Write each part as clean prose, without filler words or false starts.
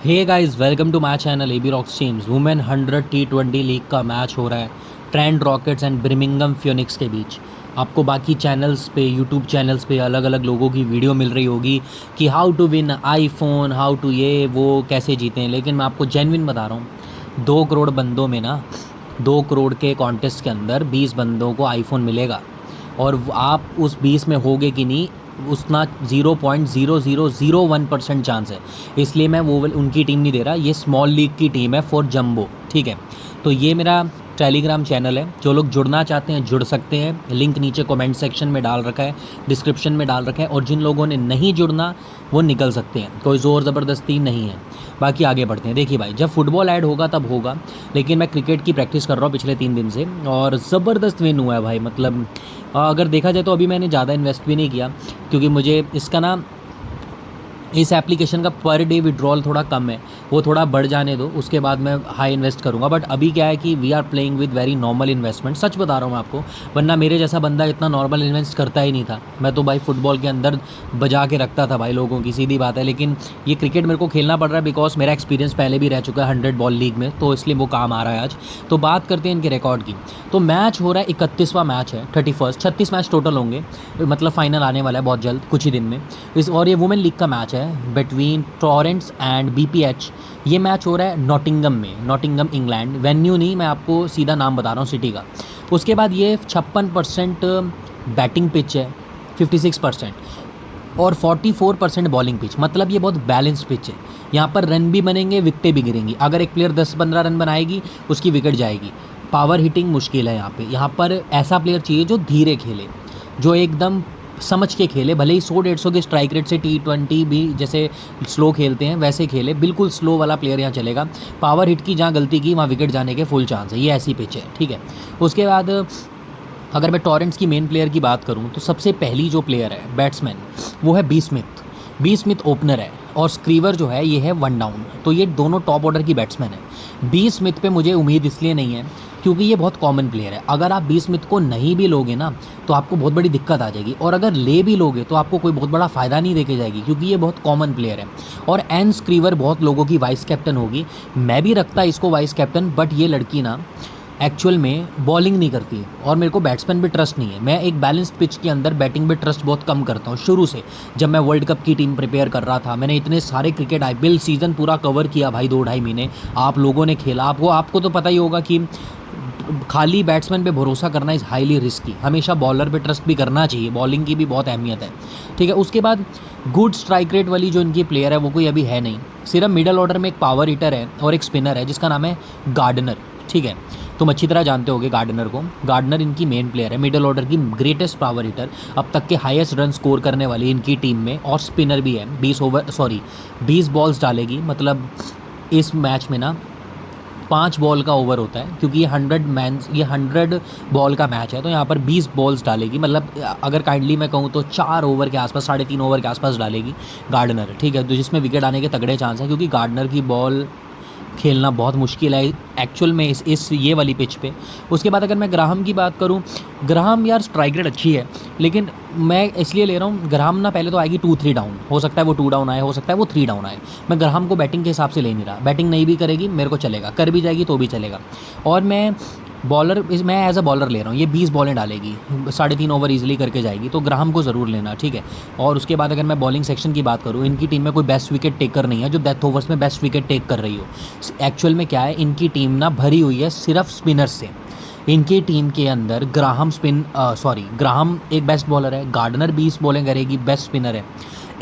Hey guys, welcome to my channel AB rocks teams. Women 100 T20 league का match हो रहा है Trent Rockets and Birmingham Phoenix के बीच। आपको बाकी चैनल्स पे, यूट्यूब चैनल्स पे अलग अलग लोगों की वीडियो मिल रही होगी कि how to win iPhone, how to ये वो कैसे जीते हैं, लेकिन मैं आपको जेन्युइन बता रहा हूँ। 2 करोड़ बंदों में ना, 2 करोड़ के कॉन्टेस्ट के अंदर 20 बंदों को आईफोन मिलेगा और आप उस 20 में होगे कि नहीं उतना 0.0001% चांस है। इसलिए मैं वो उनकी टीम नहीं दे रहा, ये स्मॉल लीग की टीम है फॉर जंबो। ठीक है, तो ये मेरा टेलीग्राम चैनल है। जो लोग जुड़ना चाहते हैं जुड़ सकते हैं, लिंक नीचे कमेंट सेक्शन में डाल रखा है, डिस्क्रिप्शन में डाल रखा है। और जिन लोगों ने नहीं जुड़ना वो निकल सकते हैं, कोई ज़ोर ज़बरदस्ती नहीं है। बाकी आगे बढ़ते हैं। देखिए भाई, जब फुटबॉल ऐड होगा तब होगा, लेकिन मैं क्रिकेट की प्रैक्टिस कर रहा हूँ पिछले 3 दिन से और ज़बरदस्त विन हुआ है भाई। मतलब अगर देखा जाए तो अभी मैंने ज़्यादा इन्वेस्ट भी नहीं किया, क्योंकि मुझे इसका ना, इस एप्लीकेशन का पर डे विड्रॉल थोड़ा कम है, वो थोड़ा बढ़ जाने दो, उसके बाद मैं हाई इन्वेस्ट करूँगा। बट अभी क्या है कि we are playing with very normal investment, सच बता रहा हूँ मैं आपको। वरना मेरे जैसा बंदा इतना नॉर्मल इन्वेस्ट करता ही नहीं था। मैं तो भाई फुटबॉल के अंदर बजा के रखता था भाई लोगों की, सीधी बात है। लेकिन ये क्रिकेट मेरे को खेलना पड़ रहा है बिकॉज मेरा एक्सपीरियंस पहले भी रह चुका है 100 बॉल लीग में, तो इसलिए वो काम आ रहा है आज। तो बात करते हैं इनके रिकॉर्ड की। तो मैच हो रहा है, 31वां मैच है, 31, 36 मैच टोटल होंगे, मतलब फाइनल आने वाला है बहुत जल्द, कुछ ही दिन में। और ये वुमेन लीग का मैच है बिटवीन टॉरेंट्स एंड बीपीएच। ये मैच हो रहा है नॉटिंगम में, नॉटिंगम इंग्लैंड। वेन्यू नहीं, मैं आपको सीधा नाम बता रहा हूँ सिटी का। उसके बाद ये 56% बैटिंग पिच है, 56% और 44% बॉलिंग पिच। मतलब ये बहुत बैलेंस्ड पिच है। यहाँ पर रन भी बनेंगे, विकेटें भी गिरेंगी। अगर एक प्लेयर 10-15 रन बनाएगी उसकी विकेट जाएगी। पावर हिटिंग मुश्किल है यहाँ पे। यहाँ पर ऐसा प्लेयर चाहिए जो धीरे खेले, जो एकदम समझ के खेले। भले ही 100-150 के स्ट्राइक रेट से T20 भी जैसे स्लो खेलते हैं वैसे खेले, बिल्कुल स्लो वाला प्लेयर यहाँ चलेगा। पावर हिट की जहाँ गलती की वहाँ विकेट जाने के फुल चांस है, ये ऐसी पिच है। ठीक है, उसके बाद अगर मैं टॉरेंट्स की मेन प्लेयर की बात करूँ तो सबसे पहली जो प्लेयर है बैट्समैन, वो है B Smith. B Smith opener है और स्क्रीवर जो है ये है 1 डाउन। तो ये दोनों टॉप ऑर्डर की बैट्समैन है। बी स्मिथ पे मुझे उम्मीद इसलिए नहीं है क्योंकि ये बहुत कॉमन प्लेयर है। अगर आप बी स्मिथ को नहीं भी लोगे ना तो आपको बहुत बड़ी दिक्कत आ जाएगी, और अगर ले भी लोगे तो आपको कोई बहुत बड़ा फ़ायदा नहीं देके जाएगी, क्योंकि ये बहुत कॉमन प्लेयर है। और एन स्क्रीवर बहुत लोगों की वाइस कैप्टन होगी, मैं भी रखता इसको वाइस कैप्टन। बट ये लड़की ना एक्चुअल में बॉलिंग नहीं करती है और मेरे को बैट्समैन पे ट्रस्ट नहीं है। मैं एक बैलेंस्ड पिच के अंदर बैटिंग पे ट्रस्ट बहुत कम करता हूँ शुरू से। जब मैं वर्ल्ड कप की टीम प्रिपेयर कर रहा था, मैंने इतने सारे क्रिकेट आईपीएल सीज़न पूरा कवर किया भाई, 2-2.5 महीने आप लोगों ने खेला। आपको तो पता ही होगा कि खाली बैट्समैन पे भरोसा करना इज़ हाईली रिस्की। हमेशा बॉलर पे ट्रस्ट भी करना चाहिए, बॉलिंग की भी बहुत अहमियत है। ठीक है, उसके बाद गुड स्ट्राइक रेट वाली जो इनकी प्लेयर है वो कोई अभी है नहीं। सिर्फ मिडल ऑर्डर में एक पावर हिटर है और एक स्पिनर है जिसका नाम है गार्डनर। ठीक है, तुम अच्छी तरह जानते होगे गार्डनर को। गार्डनर इनकी मेन प्लेयर है, मिडल ऑर्डर की ग्रेटेस्ट पावर हिटर, अब तक के हाईएस्ट रन स्कोर करने वाली इनकी टीम में, और स्पिनर भी है। 20 बॉल्स डालेगी। मतलब इस मैच में ना 5 बॉल का ओवर होता है, क्योंकि ये 100 बॉल का मैच है, तो यहाँ पर 20 बॉल्स डालेगी। मतलब अगर काइंडली मैं कहूँ तो 4 ओवर के आसपास, 3.5 ओवर के आसपास डालेगी गार्डनर। ठीक है, तो जिसमें विकेट आने के तगड़े चांस हैं, क्योंकि गार्डनर की बॉल खेलना बहुत मुश्किल है एक्चुअल में इस ये वाली पिच पे। उसके बाद अगर मैं ग्राहम की बात करूँ, ग्राहम यार स्ट्राइक रेट अच्छी है, लेकिन मैं इसलिए ले रहा हूँ ग्राहम ना, पहले तो आएगी 2-3 डाउन, हो सकता है वो 2 डाउन आए, हो सकता है वो 3 डाउन आए। मैं ग्राहम को बैटिंग के हिसाब से ले नहीं रहा। बैटिंग नहीं भी करेगी मेरे को चलेगा, कर भी जाएगी तो भी चलेगा। और मैं एज अ बॉलर ले रहा हूँ। ये 20 बॉलें डालेगी, 3.5 ओवर ईजिली करके जाएगी, तो ग्राहम को ज़रूर लेना। ठीक है, और उसके बाद अगर मैं बॉलिंग सेक्शन की बात करूँ, इनकी टीम में कोई बेस्ट विकेट टेकर नहीं है जो डेथ ओवर्स में बेस्ट विकेट टेक कर रही हो। एक्चुअल में क्या है, इनकी टीम ना भरी हुई है सिर्फ स्पिनर्स से। इनकी टीम के अंदर ग्राहम एक बेस्ट बॉलर है, गार्डनर 20 बॉलें करेगी, बेस्ट स्पिनर है,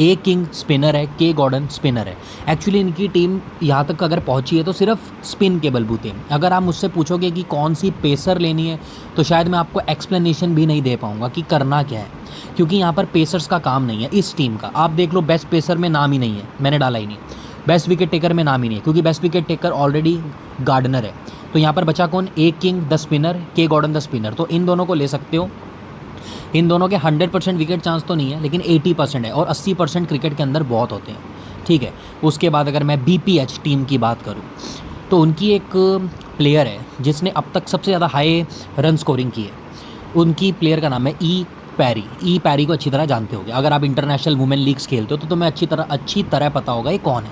ए किंग स्पिनर है, के गॉर्डन स्पिनर है। एक्चुअली इनकी टीम यहाँ तक अगर पहुँची है तो सिर्फ स्पिन के बलबूते। अगर आप मुझसे पूछोगे कि कौन सी पेसर लेनी है तो शायद मैं आपको एक्सप्लेनेशन भी नहीं दे पाऊँगा कि करना क्या है, क्योंकि यहाँ पर पेसर्स का काम नहीं है इस टीम का। आप देख लो, बेस्ट पेसर में नाम ही नहीं है, मैंने डाला ही नहीं। बेस्ट विकेट टेकर में नाम ही नहीं है, क्योंकि best wicket taker already Gardner है। तो यहाँ पर बचा कौन, A King the spinner, K Gordon the spinner. तो इन दोनों को ले सकते हो। इन दोनों के 100% विकेट चांस तो नहीं है, लेकिन 80% है, और 80% क्रिकेट के अंदर बहुत होते हैं। ठीक है, उसके बाद अगर मैं बीपीएच टीम की बात करूँ तो उनकी एक प्लेयर है जिसने अब तक सबसे ज़्यादा हाई रन स्कोरिंग की है। उनकी प्लेयर का नाम है ई पैरी को अच्छी तरह जानते होगे। अगर आप इंटरनेशनल वुमेन लीग्स खेलते हो तो तुम्हें अच्छी तरह पता होगा ये कौन है।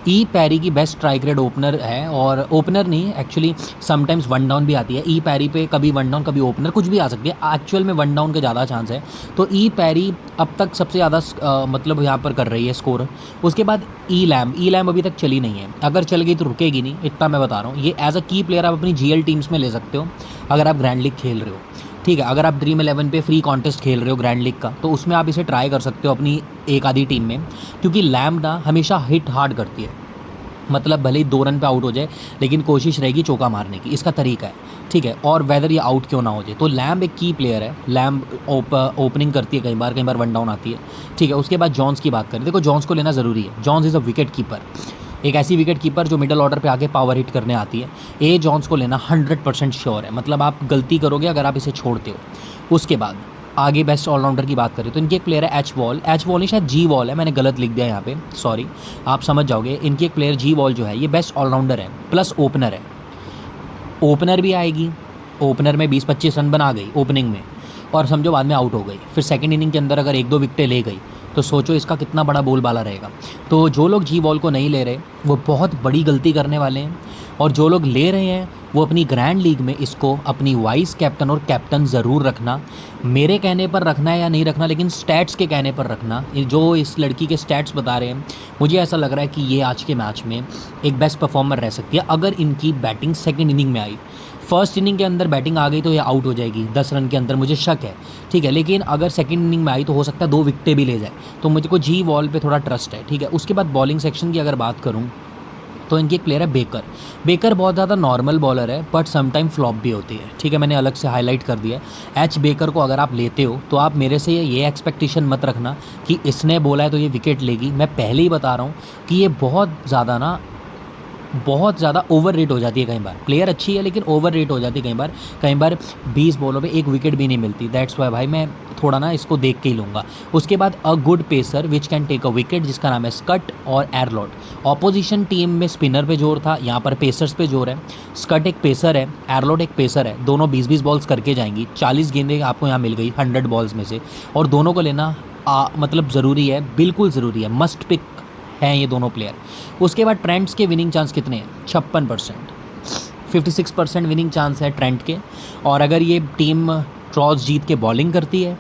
ई पैरी की बेस्ट स्ट्राइक रेट ओपनर है, और ओपनर नहीं एक्चुअली, समटाइम्स वन डाउन भी आती है। ई पैरी पे कभी वन डाउन कभी ओपनर कुछ भी आ सकती है, एक्चुअल में वन डाउन के ज़्यादा चांस है। तो ई पैरी अब तक सबसे ज़्यादा मतलब यहाँ पर कर रही है स्कोर। उसके बाद ई लैम अभी तक चली नहीं है, अगर चल गई तो रुकेगी नहीं, इतना मैं बता रहा हूँ। ये एज अ की प्लेयर आप अपनी GL टीम्स में ले सकते हो अगर आप ग्रैंड लीग खेल रहे हो, ठीक है। अगर आप ड्रीम 11 पे फ्री कॉन्टेस्ट खेल रहे हो ग्रैंड लीग का, तो उसमें आप इसे ट्राई कर सकते हो अपनी एक आधी टीम में, क्योंकि लैम्ब ना हमेशा हिट हार्ड करती है। मतलब भले ही 2 रन पे आउट हो जाए, लेकिन कोशिश रहेगी चौका मारने की, इसका तरीका है, ठीक है। और वेदर ये आउट क्यों ना हो जाए, तो लैम्ब एक की प्लेयर है। लैम्ब ओपनिंग करती है, कई बार वन डाउन आती है, ठीक है। उसके बाद जॉन्स की बात करें, देखो जॉन्स को लेना ज़रूरी है। Jones is a wicket keeper, एक ऐसी विकेट कीपर जो मिडल ऑर्डर पे आके पावर हिट करने आती है। ए जॉन्स को लेना 100% श्योर है, मतलब आप गलती करोगे अगर आप इसे छोड़ते हो। उसके बाद आगे बेस्ट ऑलराउंडर की बात करें तो इनकी एक प्लेयर है एच वॉल नहीं, शायद जी वॉल है, मैंने गलत लिख दिया यहाँ पे, सॉरी, आप समझ जाओगे। इनकी एक प्लेयर जी वॉल जो है, ये बेस्ट ऑलराउंडर है प्लस ओपनर है। ओपनर भी आएगी, ओपनर में 20-25 रन बना गई ओपनिंग में, और समझो बाद में आउट हो गई, फिर सेकंड इनिंग के अंदर अगर 1-2 विकेटें ले गई, तो सोचो इसका कितना बड़ा बोलबाला रहेगा। तो जो लोग जी वॉल को नहीं ले रहे वो बहुत बड़ी गलती करने वाले हैं, और जो लोग ले रहे हैं वो अपनी ग्रैंड लीग में इसको अपनी वाइस कैप्टन और कैप्टन ज़रूर रखना। मेरे कहने पर रखना है या नहीं रखना, लेकिन स्टैट्स के कहने पर रखना। जो इस लड़की के स्टैट्स बता रहे हैं, मुझे ऐसा लग रहा है कि ये आज के मैच में एक बेस्ट परफॉर्मर रह सकती है अगर इनकी बैटिंग सेकंड इनिंग में आई। फर्स्ट इनिंग के अंदर बैटिंग आ गई तो ये आउट हो जाएगी 10 रन के अंदर, मुझे शक है, ठीक है। लेकिन अगर सेकंड इनिंग में आई तो हो सकता है 2 विकेटें भी ले जाए, तो मुझे को जी वॉल पे थोड़ा ट्रस्ट है, ठीक है। उसके बाद बॉलिंग सेक्शन की अगर बात करूँ तो इनकी एक प्लेयर है बेकर बहुत ज़्यादा नॉर्मल बॉलर है, बट समटाइम फ्लॉप भी होती है, ठीक है। मैंने अलग से हाईलाइट कर दिया है। एच बेकर को अगर आप लेते हो तो आप मेरे से ये एक्सपेक्टेशन मत रखना कि इसने बोला है तो ये विकेट लेगी। मैं पहले ही बता रहा हूँ कि ये बहुत ज़्यादा ओवर रेट हो जाती है कई बार। प्लेयर अच्छी है लेकिन ओवर रेट हो जाती है कई बार 20 बॉलों पे 1 विकेट भी नहीं मिलती। दैट्स वाई भाई मैं थोड़ा ना इसको देख के ही लूँगा। उसके बाद a good pacer which can take a wicket, जिसका नाम है स्कट और एरलॉट। ऑपोजिशन टीम में स्पिनर पे जोर था, यहाँ पर पेसर्स पे जोर है। स्कट एक पेसर है, एरलॉट एक पेसर है, दोनों 20-20 बॉल्स करके जाएंगी। 40 गेंदें आपको यहाँ मिल गई 100 बॉल्स में से, और दोनों को लेना मतलब ज़रूरी है, बिल्कुल ज़रूरी है, मस्ट पिक हैं ये दोनों प्लेयर। उसके बाद ट्रेंड्स के विनिंग चांस कितने हैं? 56%, 56% विनिंग चांस है ट्रेंड के। और अगर ये टीम टॉस जीत के बॉलिंग करती है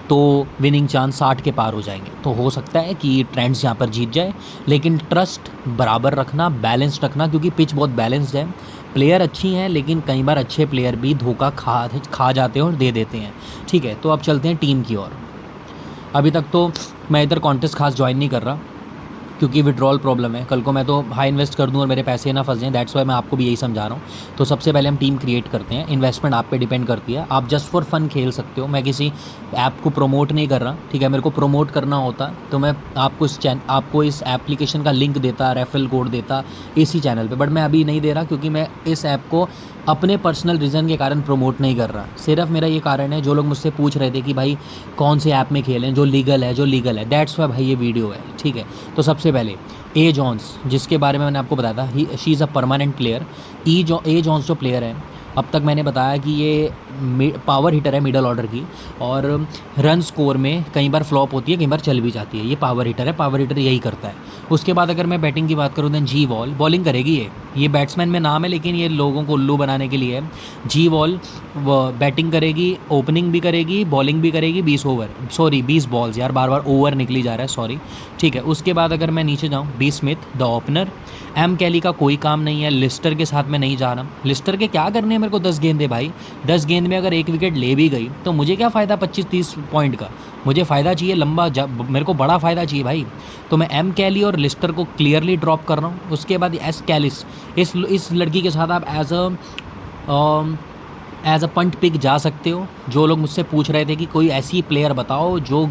तो विनिंग चांस 60 के पार हो जाएंगे। तो हो सकता है कि ट्रेंड्स यहाँ पर जीत जाए, लेकिन ट्रस्ट बराबर रखना, बैलेंस्ड रखना, क्योंकि पिच बहुत बैलेंस्ड है। प्लेयर अच्छी हैं लेकिन कई बार अच्छे प्लेयर भी धोखा खा जाते हैं और दे देते हैं, ठीक है। तो अब चलते हैं टीम की ओर। अभी तक तो मैं इधर कॉन्टेस्ट खास ज्वाइन नहीं कर रहा क्योंकि विड्रॉल प्रॉब्लम है। कल को मैं तो हाई इन्वेस्ट कर दूं और मेरे पैसे ना फंस जाएं, दैट्स वाई मैं आपको भी यही समझा रहा हूँ। तो सबसे पहले हम टीम क्रिएट करते हैं, इन्वेस्टमेंट आप पे डिपेंड करती है, आप जस्ट फॉर फन खेल सकते हो। मैं किसी ऐप को प्रमोट नहीं कर रहा, ठीक है। मेरे को प्रमोट करना होता तो मैं आपको इस एप्लीकेशन का लिंक देता, रेफरल कोड देता इसी चैनल पर, बट मैं अभी नहीं दे रहा क्योंकि मैं इस ऐप को अपने पर्सनल रीज़न के कारण प्रमोट नहीं कर रहा। सिर्फ मेरा ये कारण है, जो लोग मुझसे पूछ रहे थे कि भाई कौन से ऐप में खेलें जो लीगल है, दैट्स वाई भाई ये वीडियो है, ठीक है। तो सबसे पहले ए जॉन्स, जिसके बारे में मैंने आपको बताया था, she is a permanent player. A Jones जो प्लेयर है, अब तक मैंने बताया कि ये पावर हिटर है मिडल ऑर्डर की, और रन स्कोर में कई बार फ्लॉप होती है, कई बार चल भी जाती है। ये पावर हिटर है, पावर हिटर यही करता है। उसके बाद अगर मैं बैटिंग की बात करूँ तो जी वॉल बॉलिंग करेगी। ये बैट्समैन में नाम है लेकिन ये लोगों को उल्लू बनाने के लिए है। जी वॉल बैटिंग करेगी, ओपनिंग भी करेगी, बॉलिंग भी करेगी। 20 बॉल्स, यार बार बार ओवर निकली जा रहा है, सॉरी, ठीक है। उसके बाद अगर मैं नीचे जाऊँ, B Smith the opener. M Kelly का कोई काम नहीं है, लिस्टर के साथ मैं नहीं जा रहा। लिस्टर के क्या करने हैं मेरे को 10 गेंदे भाई, 10 गेंद में अगर 1 विकेट ले भी गई तो मुझे क्या फ़ायदा 25-30 पॉइंट का। मुझे फ़ायदा चाहिए लंबा, मेरे को बड़ा फ़ायदा चाहिए भाई। तो मैं एम कैली और लिस्टर को क्लियरली ड्रॉप कर रहा हूँ। उसके बाद एस कैलिस, इस लड़की के साथ आप एज अ पंट पिक जा सकते हो। जो लोग मुझसे पूछ रहे थे कि कोई ऐसी प्लेयर बताओ जो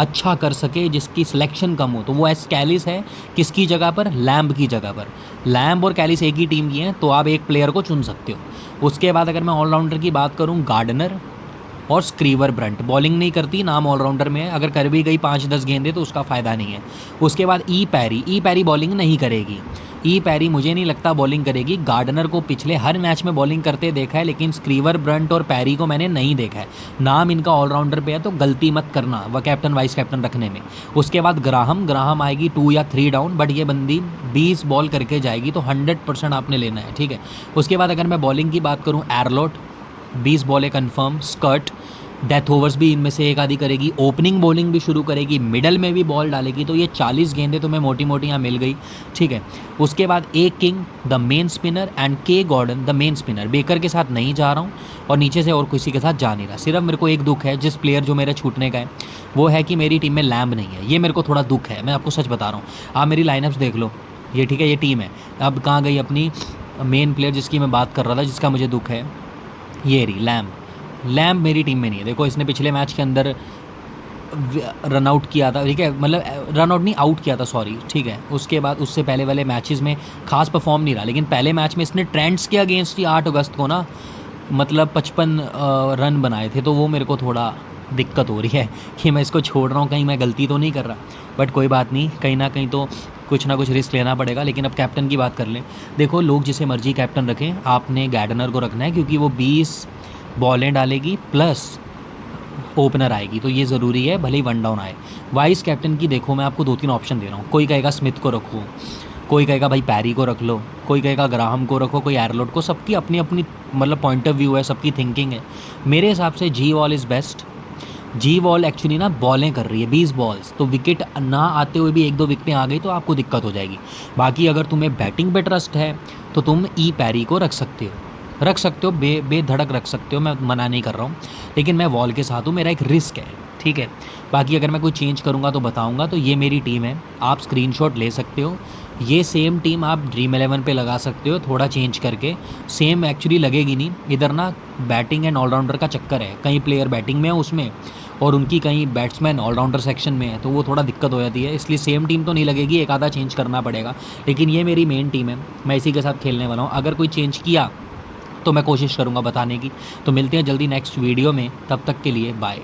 अच्छा कर सके, जिसकी सिलेक्शन कम हो, तो वो एस कैलिस है। किसकी जगह पर? लैम्ब की जगह पर। लैम्ब और कैलिस एक ही टीम की हैं, तो आप एक प्लेयर को चुन सकते हो। उसके बाद अगर मैं ऑलराउंडर की बात करूँ, गार्डनर और स्क्रीवर ब्रंट। बॉलिंग नहीं करती, नाम ऑलराउंडर में है, अगर कर भी गई 5-10 गेंदे तो उसका फ़ायदा नहीं है। उसके बाद ई पैरी बॉलिंग नहीं करेगी। ई पैरी मुझे नहीं लगता बॉलिंग करेगी। गार्डनर को पिछले हर मैच में बॉलिंग करते देखा है, लेकिन स्क्रीवर, ब्रंट और पैरी को मैंने नहीं देखा है। नाम इनका ऑलराउंडर पे है, तो गलती मत करना वह कैप्टन वाइस कैप्टन रखने में। उसके बाद ग्राहम आएगी 2 या 3 डाउन, बट ये बंदी 20 बॉल करके जाएगी, तो 100% आपने लेना है, ठीक है। उसके बाद अगर मैं बॉलिंग की बात करूँ, एरलोट 20 बॉलें कन्फर्म, स्कर्ट, डेथ ओवर्स भी इनमें से एक आधी करेगी, ओपनिंग बॉलिंग भी शुरू करेगी, मिडल में भी बॉल डालेगी, तो ये 40 गेंदें तुम्हें मोटी मोटी यहाँ मिल गई, ठीक है। उसके बाद A King the main spinner and K Gordon the main spinner. Baker के साथ नहीं जा रहा हूँ और नीचे से और किसी के साथ जा नहीं रहा। सिर्फ मेरे को एक दुख है जिस प्लेयर जो मेरा छूटने का है, वो है कि मेरी टीम में लैम्ब नहीं है। ये मेरे को थोड़ा दुख है, मैं आपको सच बता रहा हूँ। आप मेरी लाइनअप्स देख लो, ये ठीक है, ये टीम है। अब कहाँ गई अपनी मेन प्लेयर जिसकी मैं बात कर रहा था, जिसका मुझे दुख है, ये रही लैम्ब मेरी टीम में नहीं है। देखो इसने पिछले मैच के अंदर रन आउट किया था, ठीक है, मतलब रन आउट नहीं, आउट किया था, सॉरी, ठीक है। उसके बाद उससे पहले वाले मैचेस में खास परफॉर्म नहीं रहा, लेकिन पहले मैच में इसने ट्रेंड्स के अगेंस्ट ही 8 अगस्त को ना, मतलब 55 रन बनाए थे, तो वो मेरे को थोड़ा दिक्कत हो रही है कि मैं इसको छोड़ रहा हूँ, कहीं मैं गलती तो नहीं कर रहा। बट कोई बात नहीं, कहीं ना कहीं तो कुछ ना कुछ रिस्क लेना पड़ेगा। लेकिन अब कैप्टन की बात कर लें। देखो लोग जिसे मर्जी कैप्टन रखें, आपने गार्डनर को रखना है, क्योंकि वो 20 बॉलें डालेगी प्लस ओपनर आएगी, तो ये ज़रूरी है, भले ही 1 डाउन आए। वाइस कैप्टन की देखो, मैं आपको 2-3 ऑप्शन दे रहा हूँ। कोई कहेगा स्मिथ को रखो, कोई कहेगा भाई पैरी को रख लो, कोई कहेगा ग्राहम को रखो, कोई एरलोट को। सबकी अपनी अपनी मतलब पॉइंट ऑफ व्यू है, सबकी थिंकिंग है। मेरे हिसाब से G Wall is best. G Wall actually ना बॉलें कर रही है 20 बॉल्स, तो विकेट ना आते हुए भी 1-2 विकेटें आ गई तो आपको दिक्कत हो जाएगी। बाकी अगर तुम्हें बैटिंग पे ट्रस्ट है तो तुम ई पैरी को रख सकते हो, बेधड़क रख सकते हो, मैं मना नहीं कर रहा हूँ। लेकिन मैं वॉल के साथ हूँ, मेरा एक रिस्क है, ठीक है। बाकी अगर मैं कोई चेंज करूँगा तो बताऊँगा। तो ये मेरी टीम है, आप स्क्रीनशॉट ले सकते हो। ये सेम टीम आप ड्रीम 11 पे लगा सकते हो, थोड़ा चेंज करके। सेम एक्चुअली लगेगी नहीं, इधर ना बैटिंग एंड ऑलराउंडर का चक्कर है, कई प्लेयर बैटिंग में है उसमें और उनकी कहीं बैट्समैन ऑलराउंडर सेक्शन में है, तो वो थोड़ा दिक्कत हो जाती है। इसलिए सेम टीम तो नहीं लगेगी, एक आधा चेंज करना पड़ेगा। लेकिन ये मेरी मेन टीम है, मैं इसी के साथ खेलने वाला हूँ। अगर कोई चेंज किया तो मैं कोशिश करूँगा बताने की। तो मिलते हैं जल्दी नेक्स्ट वीडियो में, तब तक के लिए बाय।